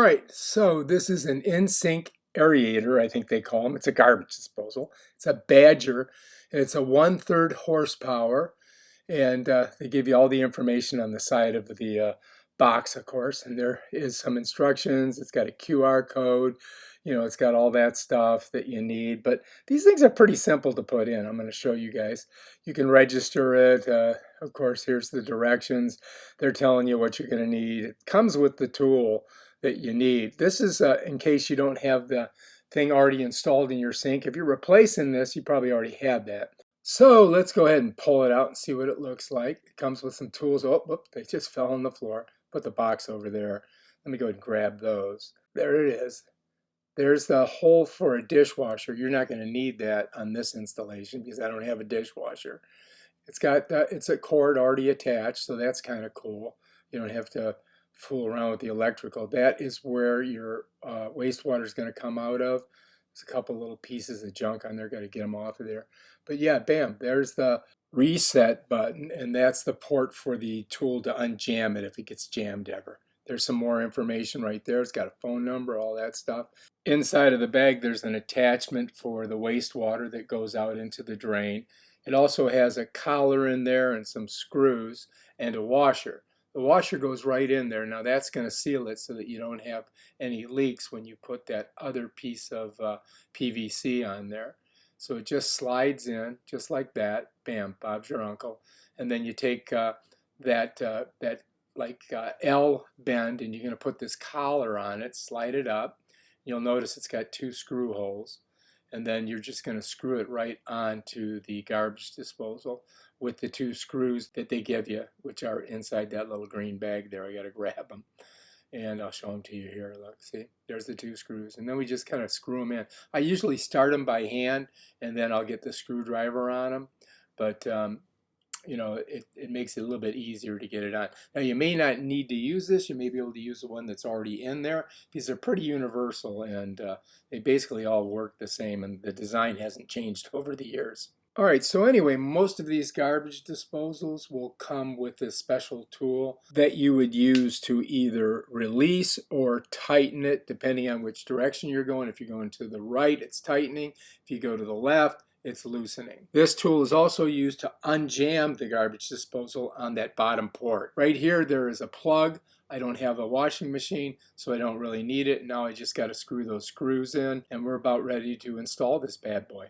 right, so this is an InSinkErator, I think they call them. It's a garbage disposal. It's a Badger, and it's a 1/3 horsepower, and they give you all the information on the side of the box, of course, and there is some instructions. It's got a QR code, it's got all that stuff that you need, but these things are pretty simple to put in. I'm going to show you guys. You can register it. Of course, here's the directions. They're telling you what you're going to need. It comes with the tool that you need. This is in case you don't have the thing already installed in your sink. If you're replacing this, you probably already had that. So let's go ahead and pull it out and see what it looks like. It comes with some tools. Oh, whoop, they just fell on the floor. Put the box over there. Let me go ahead and grab those. There it is. There's the hole for a dishwasher. You're not going to need that on this installation because I don't have a dishwasher. It's a cord already attached, so that's kind of cool. You don't have to fool around with the electrical. That is where your wastewater is going to come out of. There's a couple little pieces of junk on there. Got to get them off of there. But yeah, bam, there's the reset button, and that's the port for the tool to unjam it if it gets jammed ever. There's some more information right there. It's got a phone number, all that stuff. Inside of the bag, there's an attachment for the wastewater that goes out into the drain. It also has a collar in there and some screws and a washer. The washer goes right in there. Now that's going to seal it so that you don't have any leaks when you put that other piece of PVC on there. So it just slides in just like that. Bam, Bob's your uncle. And then you take that L bend, and you're going to put this collar on it, slide it up. You'll notice it's got 2 screw holes, and then you're just going to screw it right onto the garbage disposal with the 2 screws that they give you, which are inside that little green bag there. I got to grab them, and I'll show them to you here. Look, see, there's the 2 screws, and then we just kind of screw them in. I usually start them by hand, and then I'll get the screwdriver on them, but it makes it a little bit easier to get it on. Now, you may not need to use this. You may be able to use the one that's already in there. These are pretty universal, and they basically all work the same, and the design hasn't changed over the years. All right, so anyway, most of these garbage disposals will come with this special tool that you would use to either release or tighten it, depending on which direction you're going. If you're going to the right, it's tightening. If you go to the left, it's loosening. This tool is also used to unjam the garbage disposal on that bottom port. Right here, there is a plug. I don't have a washing machine, so I don't really need it. Now I just got to screw those screws in, and we're about ready to install this bad boy.